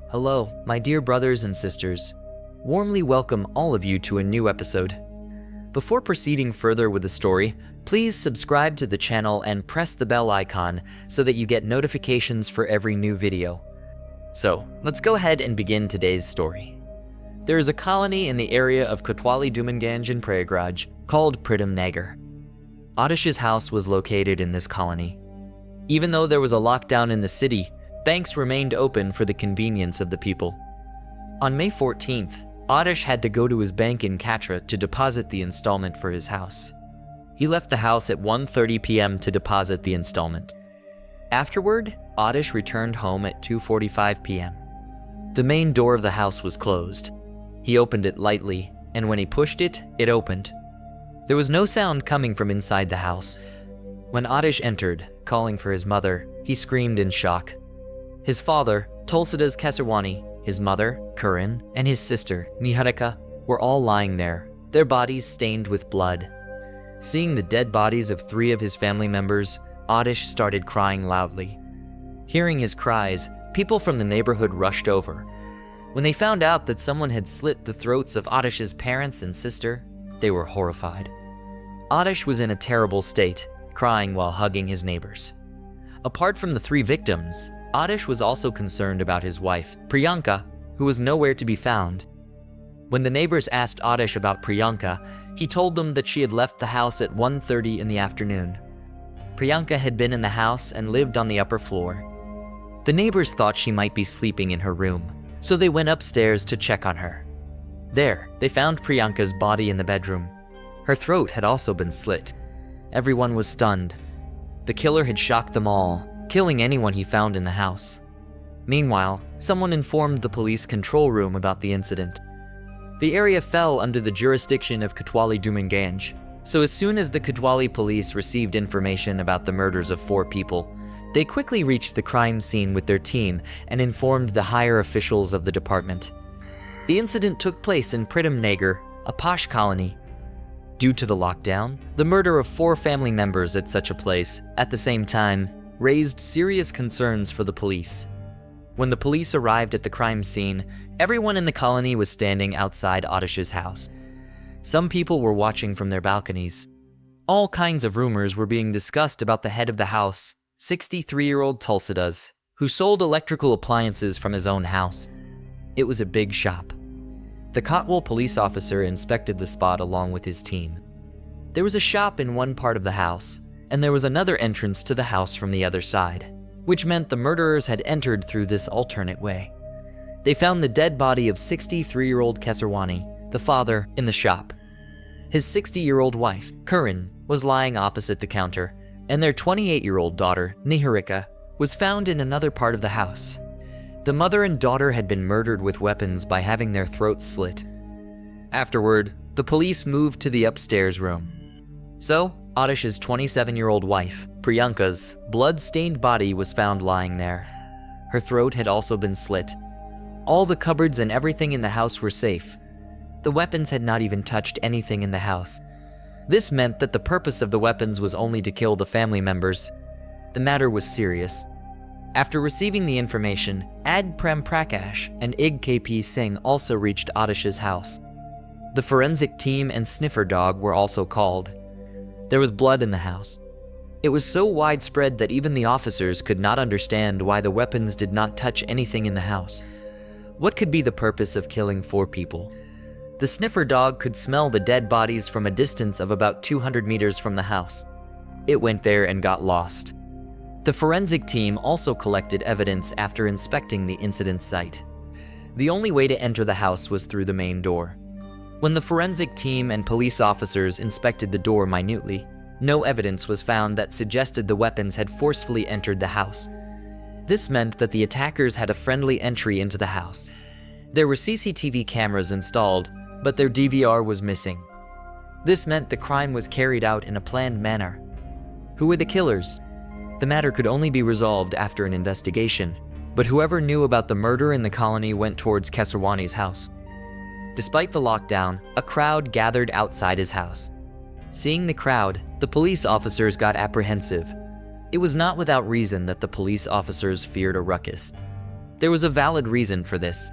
Hello, my dear brothers and sisters. Warmly welcome all of you to a new episode. Before proceeding further with the story, please subscribe to the channel and press the bell icon so that you get notifications for every new video. So, let's go ahead and begin today's story. There is a colony in the area of Kotwali Dumanganj in Prayagraj called Prayagraj. Aatish's house was located in this colony. Even though there was a lockdown in the city, banks remained open for the convenience of the people. On May 14th, Aatish had to go to his bank in Katra to deposit the installment for his house. He left the house at 1:30 p.m. to deposit the installment. Afterward, Aatish returned home at 2:45 p.m. The main door of the house was closed. He opened it lightly, and when he pushed it, it opened. There was no sound coming from inside the house. When Aatish entered, calling for his mother, he screamed in shock. His father, Tulsidas Kesarwani, his mother, Karan, and his sister, Niharika, were all lying there, their bodies stained with blood. Seeing the dead bodies of 3 of his family members, Aatish started crying loudly. Hearing his cries, people from the neighborhood rushed over. When they found out that someone had slit the throats of Aatish's parents and sister, they were horrified. Aatish was in a terrible state, crying while hugging his neighbors. Apart from the 3 victims, Aatish was also concerned about his wife, Priyanka, who was nowhere to be found. When the neighbors asked Aatish about Priyanka, he told them that she had left the house at 1:30 in the afternoon. Priyanka had been in the house and lived on the upper floor. The neighbors thought she might be sleeping in her room, so they went upstairs to check on her. There, they found Priyanka's body in the bedroom. Her throat had also been slit. Everyone was stunned. The killer had shocked them all, killing anyone he found in the house. Meanwhile, someone informed the police control room about the incident. The area fell under the jurisdiction of Kotwali Dumanganj, so as soon as the Kotwali police received information about the murders of 4 people, they quickly reached the crime scene with their team and informed the higher officials of the department. The incident took place in Prayagraj, a posh colony. Due to the lockdown, the murder of 4 family members at such a place, at the same time, raised serious concerns for the police. When the police arrived at the crime scene, everyone in the colony was standing outside Aatish's house. Some people were watching from their balconies. All kinds of rumors were being discussed about the head of the house, 63-year-old Tulsidas, who sold electrical appliances from his own house. It was a big shop. The Kotwal police officer inspected the spot along with his team. There was a shop in one part of the house, and there was another entrance to the house from the other side, which meant the murderers had entered through this alternate way. They found the dead body of 63-year-old Kesarwani, the father, in the shop. His 60-year-old wife, Karan, was lying opposite the counter, and their 28-year-old daughter, Niharika, was found in another part of the house. The mother and daughter had been murdered with weapons by having their throats slit. Afterward, the police moved to the upstairs room. So, Aatish's 27-year-old wife, Priyanka's, blood-stained body was found lying there. Her throat had also been slit. All the cupboards and everything in the house were safe. The weapons had not even touched anything in the house. This meant that the purpose of the weapons was only to kill the family members. The matter was serious. After receiving the information, Ad Prem Prakash and Ig KP Singh also reached Aatish's house. The forensic team and sniffer dog were also called. There was blood in the house. It was so widespread that even the officers could not understand why the weapons did not touch anything in the house. What could be the purpose of killing 4 people? The sniffer dog could smell the dead bodies from a distance of about 200 meters from the house. It went there and got lost. The forensic team also collected evidence after inspecting the incident site. The only way to enter the house was through the main door. When the forensic team and police officers inspected the door minutely, no evidence was found that suggested the weapons had forcefully entered the house. This meant that the attackers had a friendly entry into the house. There were CCTV cameras installed, but their DVR was missing. This meant the crime was carried out in a planned manner. Who were the killers? The matter could only be resolved after an investigation, but whoever knew about the murder in the colony went towards Kesarwani's house. Despite the lockdown, a crowd gathered outside his house. Seeing the crowd, the police officers got apprehensive. It was not without reason that the police officers feared a ruckus. There was a valid reason for this.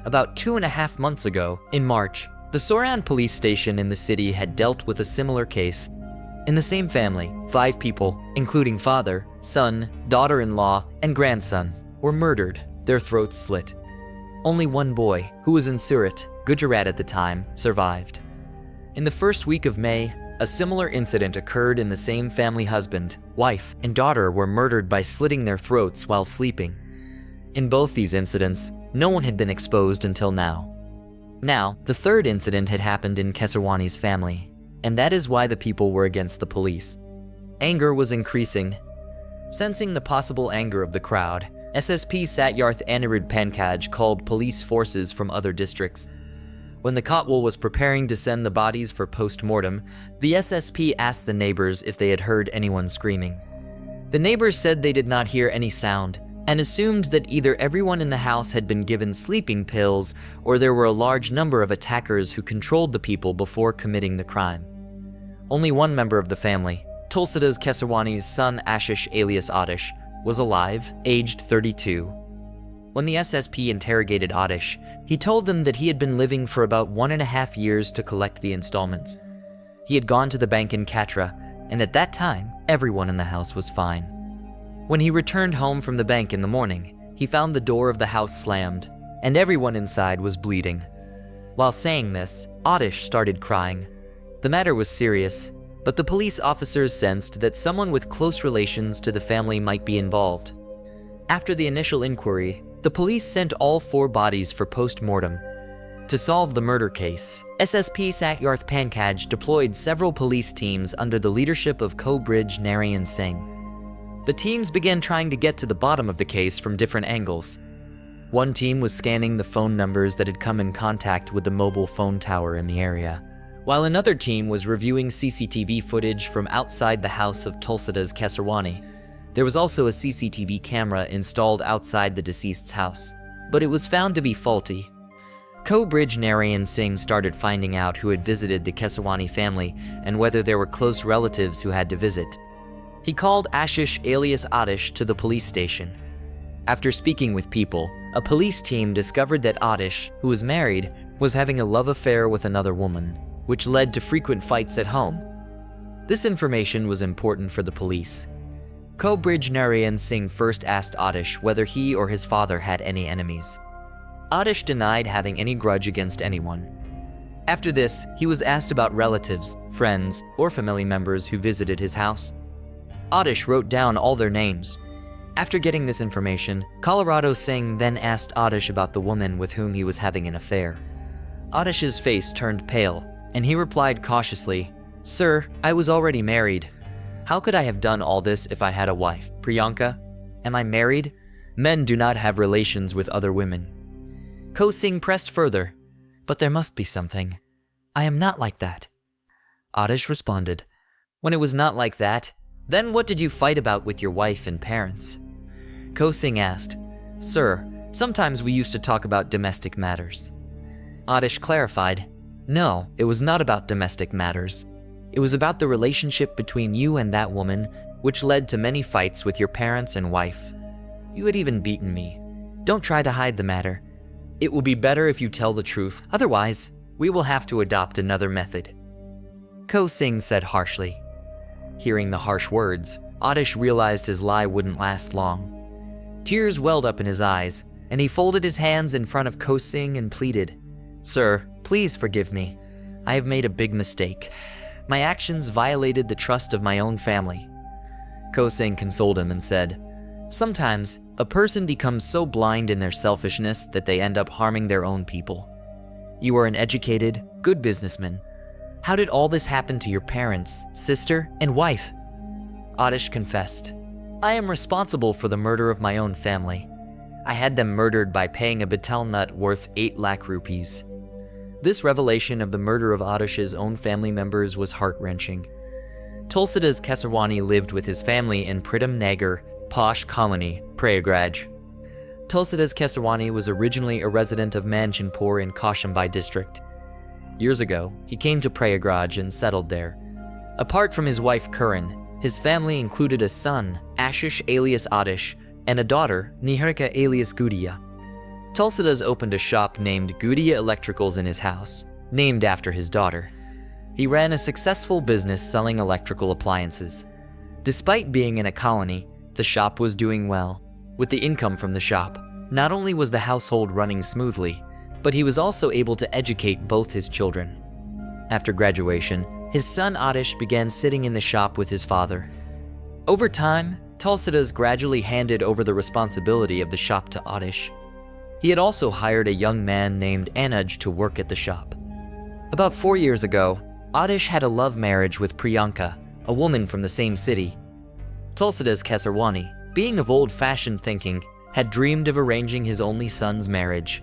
About 2.5 months ago, in March, the Soran police station in the city had dealt with a similar case. In the same family, 5 people, including father, son, daughter-in-law, and grandson, were murdered, their throats slit. Only one boy, who was in Surat, Gujarat at the time, survived. In the first week of May, a similar incident occurred in the same family. Husband, wife, and daughter were murdered by slitting their throats while sleeping. In both these incidents, no one had been exposed until now. Now, the third incident had happened in Kesarwani's family, and that is why the people were against the police. Anger was increasing. Sensing the possible anger of the crowd, SSP Satyarth Anirudh Pankaj called police forces from other districts. When the Kotwal was preparing to send the bodies for post-mortem, the SSP asked the neighbors if they had heard anyone screaming. The neighbors said they did not hear any sound, and assumed that either everyone in the house had been given sleeping pills or there were a large number of attackers who controlled the people before committing the crime. Only one member of the family, Tulsidas Kesarwani's son Aatish alias Aatish, was alive, aged 32. When the SSP interrogated Aatish, he told them that he had been living for about 1.5 years to collect the installments. He had gone to the bank in Katra, and at that time, everyone in the house was fine. When he returned home from the bank in the morning, he found the door of the house slammed, and everyone inside was bleeding. While saying this, Aatish started crying. The matter was serious, but the police officers sensed that someone with close relations to the family might be involved. After the initial inquiry, the police sent all 4 bodies for post-mortem. To solve the murder case, SSP Satyarth Pankaj deployed several police teams under the leadership of Co-Bridge Narayan Singh. The teams began trying to get to the bottom of the case from different angles. One team was scanning the phone numbers that had come in contact with the mobile phone tower in the area, while another team was reviewing CCTV footage from outside the house of Tulsidas Kesarwani. There was also a CCTV camera installed outside the deceased's house, but it was found to be faulty. Co-Bridge Narayan Singh started finding out who had visited the Kesarwani family and whether there were close relatives who had to visit. He called Aatish alias Aatish to the police station. After speaking with people, a police team discovered that Aatish, who was married, was having a love affair with another woman, which led to frequent fights at home. This information was important for the police. Co-Bridge Narayan Singh first asked Aatish whether he or his father had any enemies. Aatish denied having any grudge against anyone. After this, he was asked about relatives, friends, or family members who visited his house. Aatish wrote down all their names. After getting this information, Colorado Singh then asked Aatish about the woman with whom he was having an affair. Aatish's face turned pale, and he replied cautiously, "Sir, I was already married. How could I have done all this if I had a wife? Priyanka? Am I married? Men do not have relations with other women." Ko Singh pressed further, "But there must be something. I am not like that." Aatish responded, "When it was not like that, then what did you fight about with your wife and parents?" Ko Singh asked, "Sir, sometimes we used to talk about domestic matters." Aatish clarified, "No, it was not about domestic matters. It was about the relationship between you and that woman, which led to many fights with your parents and wife. You had even beaten me. Don't try to hide the matter. It will be better if you tell the truth, otherwise, we will have to adopt another method." Ko Singh said harshly. Hearing the harsh words, Aatish realized his lie wouldn't last long. Tears welled up in his eyes, and he folded his hands in front of Ko Singh and pleaded, "Sir, please forgive me. I have made a big mistake. My actions violated the trust of my own family." Ko Singh consoled him and said, "Sometimes, a person becomes so blind in their selfishness that they end up harming their own people. You are an educated, good businessman. How did all this happen to your parents, sister, and wife?" Aatish confessed, "I am responsible for the murder of my own family. I had them murdered by paying a betel nut worth 8 lakh rupees." This revelation of the murder of Aatish's own family members was heart-wrenching. Tulsidas Kesarwani lived with his family in Pritam Nagar, posh colony, Prayagraj. Tulsidas Kesarwani was originally a resident of Manchinpur in Kaushambi district. Years ago, he came to Prayagraj and settled there. Apart from his wife Karan, his family included a son, Aatish alias Aatish, and a daughter, Niharika alias Gudiya. Tulsidas opened a shop named Gudia Electricals in his house, named after his daughter. He ran a successful business selling electrical appliances. Despite being in a colony, the shop was doing well. With the income from the shop, not only was the household running smoothly, but he was also able to educate both his children. After graduation, his son Aatish began sitting in the shop with his father. Over time, Tulsidas gradually handed over the responsibility of the shop to Aatish. He had also hired a young man named Anuj to work at the shop. About 4 years ago, Aatish had a love marriage with Priyanka, a woman from the same city. Tulsidas Kesarwani, being of old-fashioned thinking, had dreamed of arranging his only son's marriage.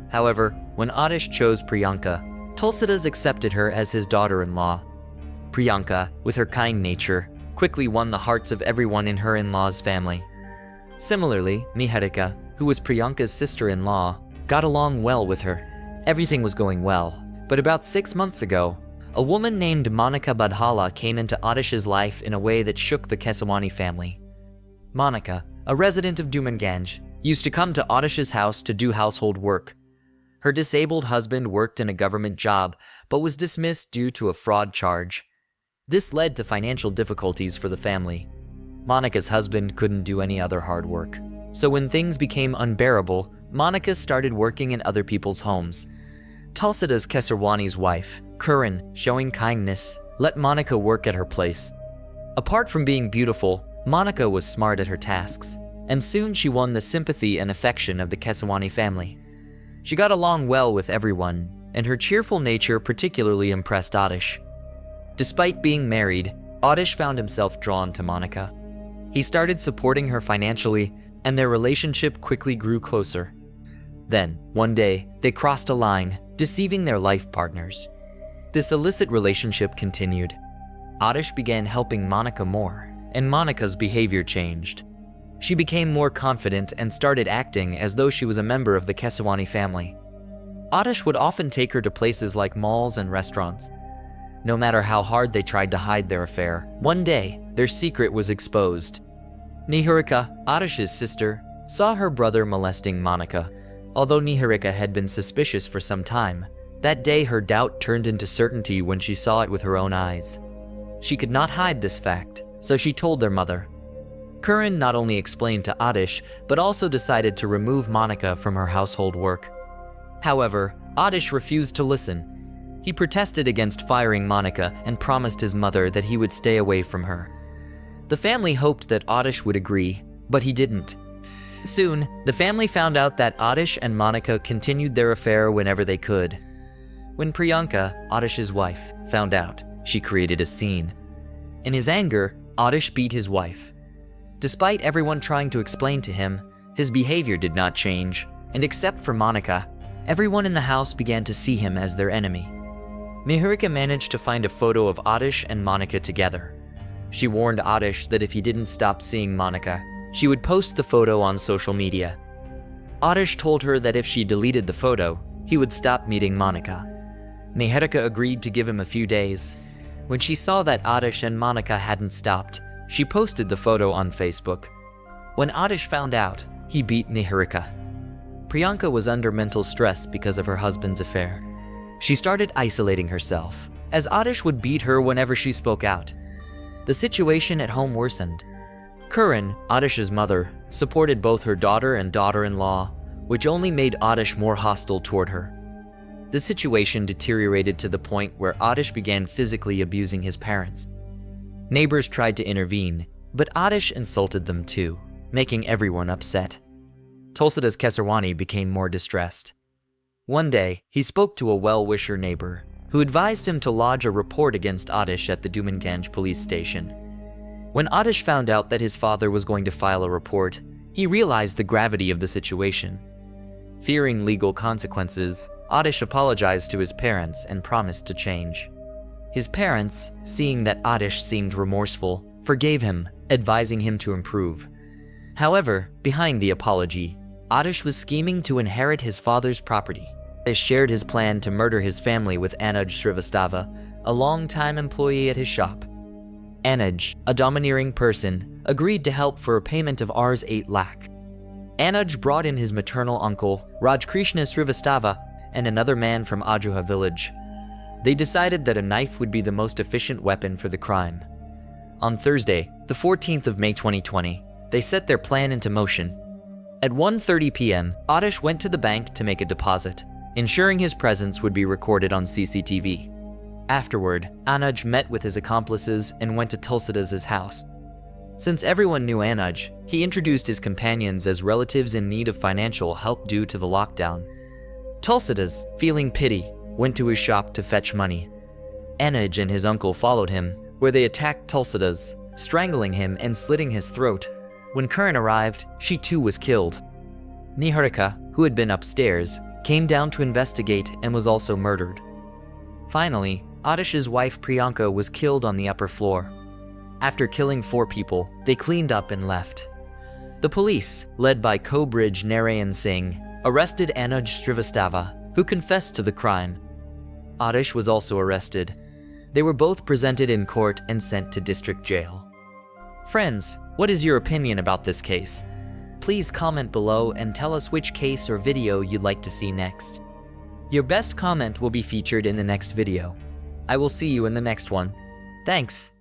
However, when Aatish chose Priyanka, Tulsidas accepted her as his daughter-in-law. Priyanka, with her kind nature, quickly won the hearts of everyone in her in-law's family. Similarly, Niharika, who was Priyanka's sister-in-law, got along well with her. Everything was going well, but about 6 months ago, a woman named Monica Badhala came into Aatish's life in a way that shook the Kesarwani family. Monica, a resident of Dumanganj, used to come to Aatish's house to do household work. Her disabled husband worked in a government job, but was dismissed due to a fraud charge. This led to financial difficulties for the family. Monica's husband couldn't do any other hard work. So when things became unbearable, Monica started working in other people's homes. Tulsidas Kesarwani's wife, Karan, showing kindness, let Monica work at her place. Apart from being beautiful, Monica was smart at her tasks, and soon she won the sympathy and affection of the Kesarwani family. She got along well with everyone, and her cheerful nature particularly impressed Aatish. Despite being married, Aatish found himself drawn to Monica. He started supporting her financially, and their relationship quickly grew closer. Then, one day, they crossed a line, deceiving their life partners. This illicit relationship continued. Aatish began helping Monica more, and Monica's behavior changed. She became more confident and started acting as though she was a member of the Kesarwani family. Aatish would often take her to places like malls and restaurants. No matter how hard they tried to hide their affair, one day, their secret was exposed. Niharika, Aatish's sister, saw her brother molesting Monica. Although Niharika had been suspicious for some time, that day her doubt turned into certainty when she saw it with her own eyes. She could not hide this fact, so she told their mother. Karan not only explained to Aatish, but also decided to remove Monica from her household work. However, Aatish refused to listen. He protested against firing Monica and promised his mother that he would stay away from her. The family hoped that Aatish would agree, but he didn't. Soon, the family found out that Aatish and Monica continued their affair whenever they could. When Priyanka, Aatish's wife, found out, she created a scene. In his anger, Aatish beat his wife. Despite everyone trying to explain to him, his behavior did not change, and except for Monica, everyone in the house began to see him as their enemy. Niharika managed to find a photo of Aatish and Monica together. She warned Aatish that if he didn't stop seeing Monica, she would post the photo on social media. Aatish told her that if she deleted the photo, he would stop meeting Monica. Niharika agreed to give him a few days. When she saw that Aatish and Monica hadn't stopped, she posted the photo on Facebook. When Aatish found out, he beat Niharika. Priyanka was under mental stress because of her husband's affair. She started isolating herself, as Aatish would beat her whenever she spoke out. The situation at home worsened. Karan, Aatish's mother, supported both her daughter and daughter-in-law, which only made Aatish more hostile toward her. The situation deteriorated to the point where Aatish began physically abusing his parents. Neighbors tried to intervene, but Aatish insulted them too, making everyone upset. Tulsidas Kesarwani became more distressed. One day, he spoke to a well-wisher neighbor, who advised him to lodge a report against Aatish at the Dumanganj police station. When Aatish found out that his father was going to file a report, he realized the gravity of the situation. Fearing legal consequences, Aatish apologized to his parents and promised to change. His parents, seeing that Aatish seemed remorseful, forgave him, advising him to improve. However, behind the apology, Aatish was scheming to inherit his father's property. Aatish shared his plan to murder his family with Anuj Srivastava, a long-time employee at his shop. Anuj, a domineering person, agreed to help for a payment of Rs 8 lakh. Anuj brought in his maternal uncle, Rajkrishna Srivastava, and another man from Ajuha village. They decided that a knife would be the most efficient weapon for the crime. On Thursday, the 14th of May 2020, they set their plan into motion. At 1:30 p.m., Aatish went to the bank to make a deposit, ensuring his presence would be recorded on CCTV. Afterward, Anuj met with his accomplices and went to Tulsidas' house. Since everyone knew Anuj, he introduced his companions as relatives in need of financial help due to the lockdown. Tulsidas, feeling pity, went to his shop to fetch money. Anuj and his uncle followed him, where they attacked Tulsidas, strangling him and slitting his throat. When Karan arrived, she too was killed. Niharika, who had been upstairs, came down to investigate and was also murdered. Finally, Aatish's wife Priyanka was killed on the upper floor. After killing 4 people, they cleaned up and left. The police, led by Co-Bridge Narayan Singh, arrested Anuj Srivastava, who confessed to the crime. Aatish was also arrested. They were both presented in court and sent to district jail. Friends, what is your opinion about this case? Please comment below and tell us which case or video you'd like to see next. Your best comment will be featured in the next video. I will see you in the next one. Thanks.